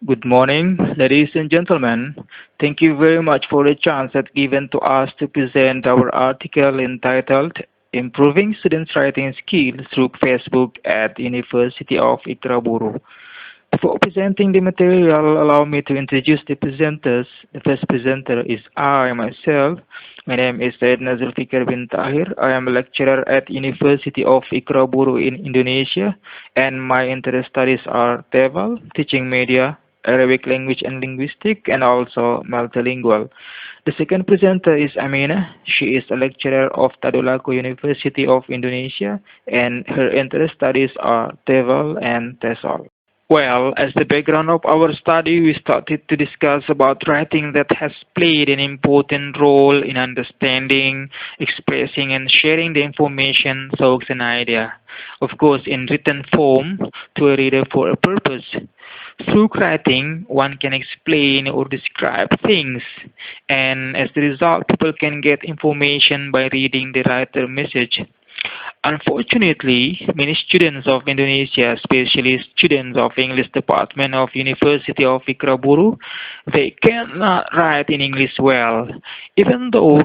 Good morning, ladies and gentlemen. Thank you very much for the chance that given to us to present our article entitled Improving Students' Writing Skills Through Facebook at University of Iqra Buru. Before presenting the material, allow me to introduce the presenters. The first presenter is I myself. My name is Syed Nazul Fikir bin Tahir. I am a lecturer at University of Iqra Buru in Indonesia, and my interest studies are TEVAL, teaching media, Arabic language and linguistics, and also multilingual. The second presenter is Amina. She is a lecturer of Tadulako University of Indonesia, and her interest studies are TEVAL and TESOL. Well, as the background of our study, we started to discuss about writing that has played an important role in understanding, expressing, and sharing the information, thoughts, and idea. Of course, in written form to a reader for a purpose. Through writing, one can explain or describe things, and as a result, people can get information by reading the writer message. Unfortunately, many students of Indonesia, especially students of English Department of University of Iqra Buru, they cannot write in English well. Even though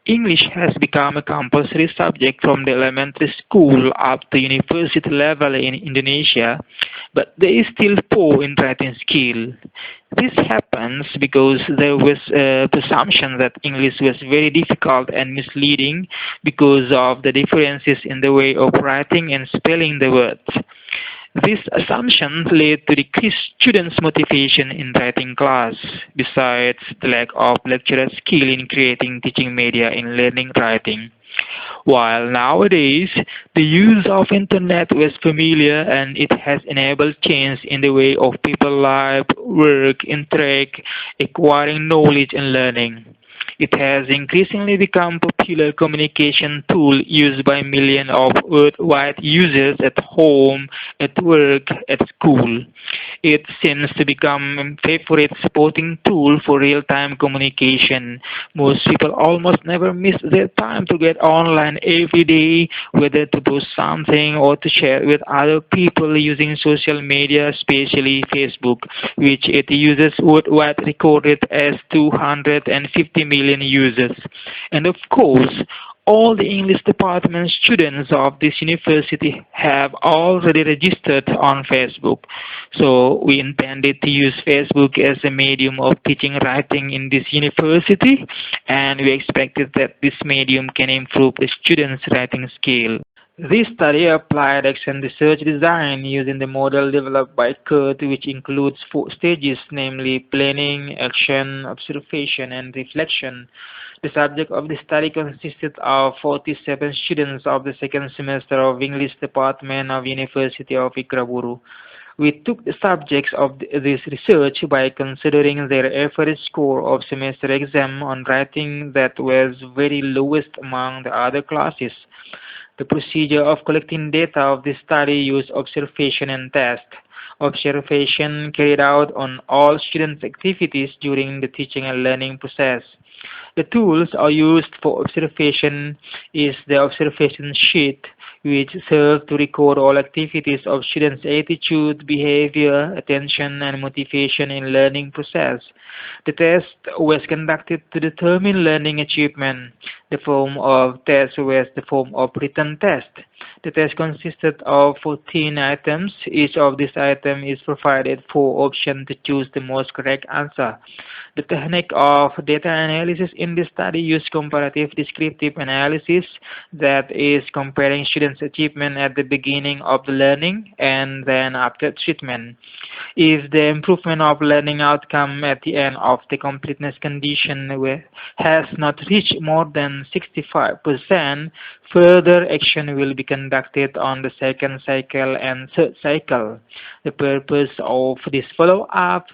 English has become a compulsory subject from the elementary school up to university level in Indonesia, but they is still poor in writing skill. This happens because there was a presumption that English was very difficult and misleading because of the differences in the way of writing and spelling the words. This assumption led to decreased students' motivation in writing class, besides the lack of lecturer skill in creating teaching media in learning writing. While nowadays the use of internet was familiar and it has enabled change in the way of people live, work, interact, acquiring knowledge and learning. It has increasingly become popular communication tool used by millions of worldwide users at home, at work, at school. It seems to become a favorite supporting tool for real-time communication. Most people almost never miss their time to get online every day, whether to post something or to share with other people using social media, especially Facebook, which it uses worldwide recorded as 250 million users. And of course, all the English department students of this university have already registered on Facebook. So we intended to use Facebook as a medium of teaching writing in this university, and we expected that this medium can improve the students' writing skill. This study applied action research design using the model developed by Kurt, which includes four stages, namely planning, action, observation, and reflection. The subject of the study consisted of 47 students of the second semester of English Department of University of Iqra Buru. We took the subjects of this research by considering their average score of semester exam on writing that was very lowest among the other classes. The procedure of collecting data of this study used observation and test. Observation carried out on all students' activities during the teaching and learning process. The tools are used for observation is the observation sheet, which serves to record all activities of students' attitude, behavior, attention, and motivation in learning process. The test was conducted to determine learning achievement. The form of test was the form of written test. The test consisted of 14 items. Each of these items is provided 4 options to choose the most correct answer. The technique of data analysis in this study used comparative descriptive analysis, that is comparing students' achievement at the beginning of the learning and then after treatment. If the improvement of learning outcome at the end of the completeness condition has not reached more than 65%, further action will be conducted on the second cycle and third cycle. The purpose of this follow-up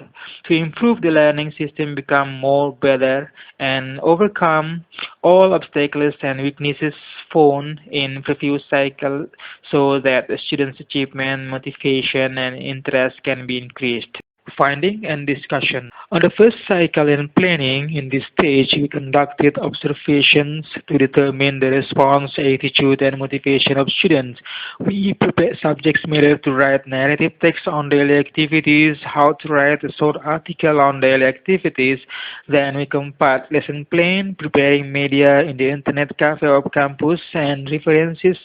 to improve the learning system, become more better, and overcome all obstacles and weaknesses found in previous cycle so that the students' achievement, motivation, and interest can be increased. Finding and discussion. On the first cycle in planning, in this stage, we conducted observations to determine the response, attitude, and motivation of students. We prepared subject matter to write narrative text on daily activities, how to write a short article on daily activities. Then we compiled lesson plan, preparing media in the internet cafe of campus and references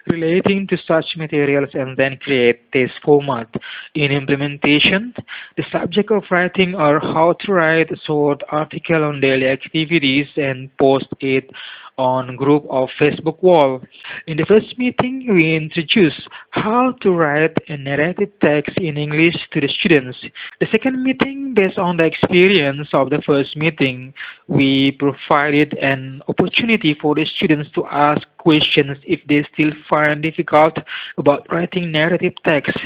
relating to such materials, and then create test format. In implementation, the subject of writing or how to write a short article on daily activities and post it on group of Facebook wall. In the first meeting, we introduced how to write a narrative text in English to the students. The second meeting, based on the experience of the first meeting, we provided an opportunity for the students to ask questions if they still find difficult about writing narrative text.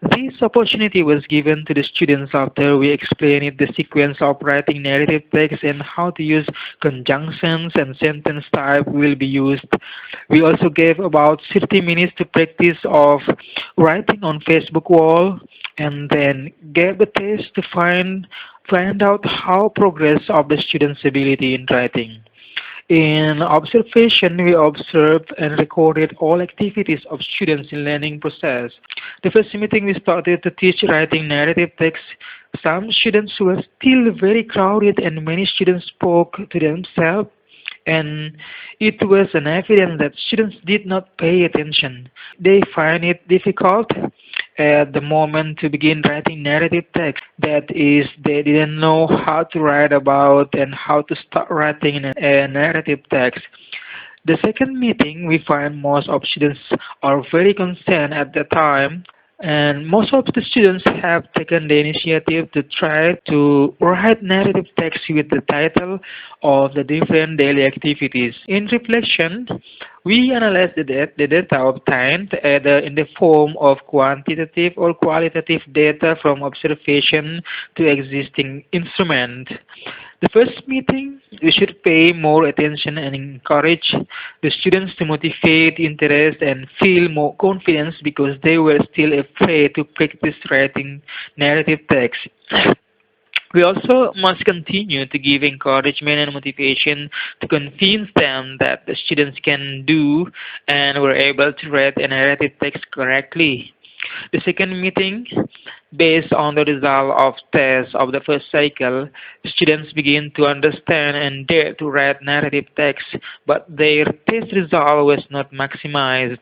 This opportunity was given to the students after we explained the sequence of writing narrative text and how to use conjunctions and sentence type will be used. We also gave about 30 minutes to practice of writing on Facebook wall and then gave a test to find out how progress of the students' ability in writing. In observation, we observed and recorded all activities of students in learning process. The first meeting we started to teach writing narrative text. Some students were still very crowded and many students spoke to themselves, and it was an evidence that students did not pay attention. They find it difficult at the moment to begin writing narrative text. That is, they didn't know how to write about and how to start writing a narrative text. The second meeting, we find most of students are very concerned at the time, and most of the students have taken the initiative to try to write narrative text with the title of the different daily activities. In reflection, we analyze the data obtained either in the form of quantitative or qualitative data from observation to existing instrument. The first meeting, we should pay more attention and encourage the students to motivate interest and feel more confidence because they were still afraid to practice writing narrative text. We also must continue to give encouragement and motivation to convince them that the students can do and were able to write a narrative text correctly. The second meeting, based on the result of tests of the first cycle, students begin to understand and dare to write narrative text, but their test result was not maximized.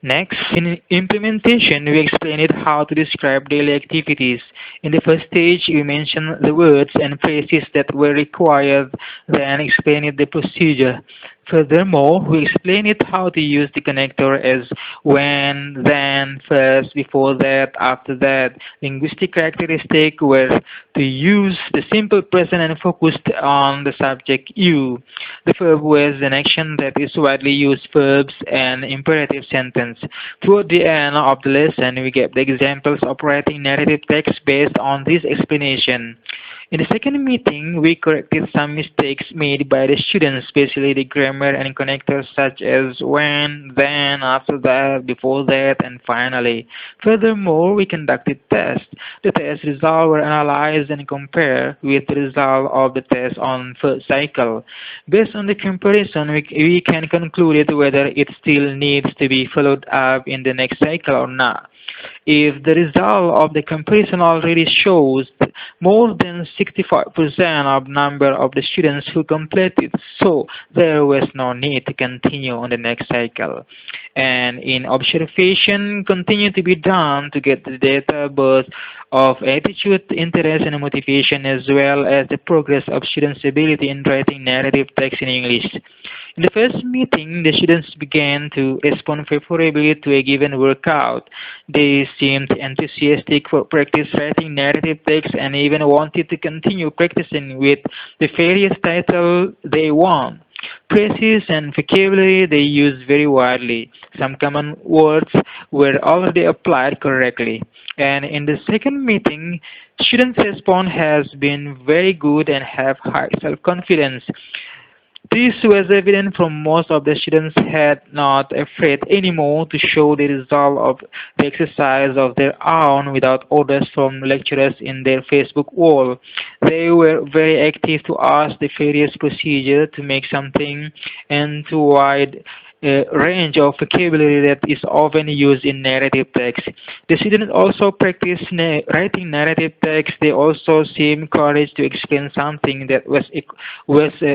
Next, in implementation, we explained how to describe daily activities. In the first stage, we mentioned the words and phrases that were required, then explained the procedure. Furthermore, we explained how to use the connector as when, then, first, before that, after that. Linguistic characteristic were to use the simple present and focused on the subject you. The verb was an action that is widely used verbs and imperative sentence. Toward the end of the lesson, we gave the examples of writing narrative text based on this explanation. In the second meeting, we corrected some mistakes made by the students, especially the grammar and connectors such as when, then, after that, before that, and finally. Furthermore, we conducted tests. The test results were analyzed and compared with the result of the test on first cycle. Based on the comparison, we can conclude whether it still needs to be followed up in the next cycle or not. If the result of the comparison already shows more than 65% of number of the students who completed, so there was no need to continue on the next cycle. And in observation, continue to be done to get the data both of attitude, interest, and motivation, as well as the progress of students' ability in writing narrative text in English. In the first meeting, the students began to respond favorably to a given workout. They seemed enthusiastic for practice writing narrative text and even wanted to continue practicing with the various titles they won. Phrases and vocabulary they used very widely. Some common words were already applied correctly. And in the second meeting, students' response has been very good and have high self-confidence. This was evident from most of the students had not afraid anymore to show the result of the exercise of their own without orders from lecturers in their Facebook wall. They were very active to ask the various procedure to make something and to wide range of vocabulary that is often used in narrative text. The students also practice writing narrative text. They also seem encouraged to explain something that was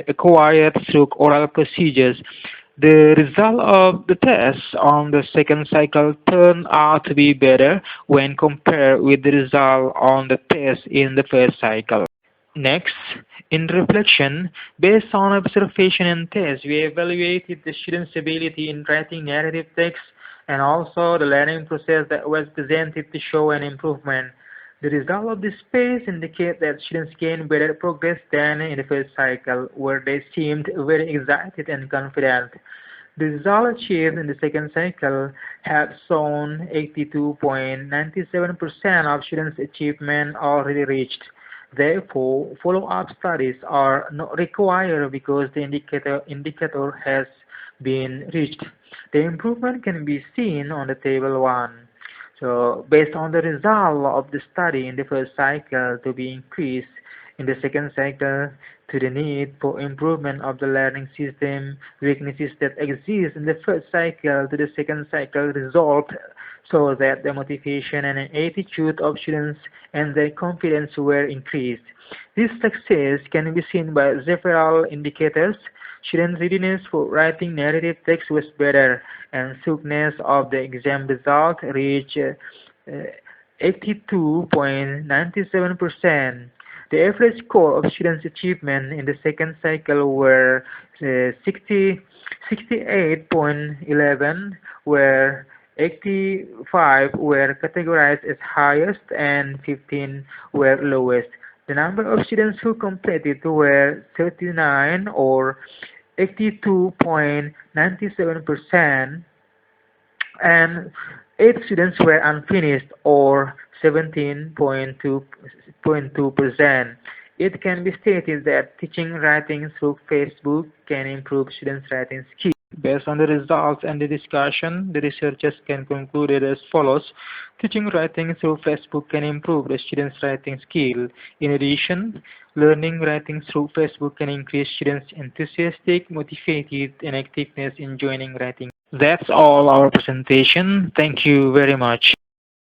acquired through oral procedures. The result of the test on the second cycle turned out to be better when compared with the result on the test in the first cycle. Next, in reflection, based on observation and test, we evaluated the students' ability in writing narrative text and also the learning process that was presented to show an improvement. The result of this phase indicate that students gained better progress than in the first cycle, where they seemed very excited and confident. The result achieved in the second cycle had shown 82.97% of students' achievement already reached. Therefore, follow-up studies are not required because the indicator has been reached. The improvement can be seen on the table 1. So, based on the result of the study in the first cycle to be increased in the second cycle to the need for improvement of the learning system, weaknesses that exist in the first cycle to the second cycle resolved so that the motivation and attitude of students and their confidence were increased. This success can be seen by several indicators. Student readiness for writing narrative text was better, and smoothness of the exam result reached 82.97%. The average score of students' achievement in the second cycle were 68.11, where 85 were categorized as highest and 15 were lowest. The number of students who completed were 39 or 82.97%, and 8 students were unfinished or 17.2%. It can be stated that teaching writing through Facebook can improve students' writing skills. Based on the results and the discussion, the researchers can conclude as follows. Teaching writing through Facebook can improve the students' writing skill. In addition, learning writing through Facebook can increase students' enthusiastic, motivated, and activeness in joining writing. That's all our presentation. Thank you very much.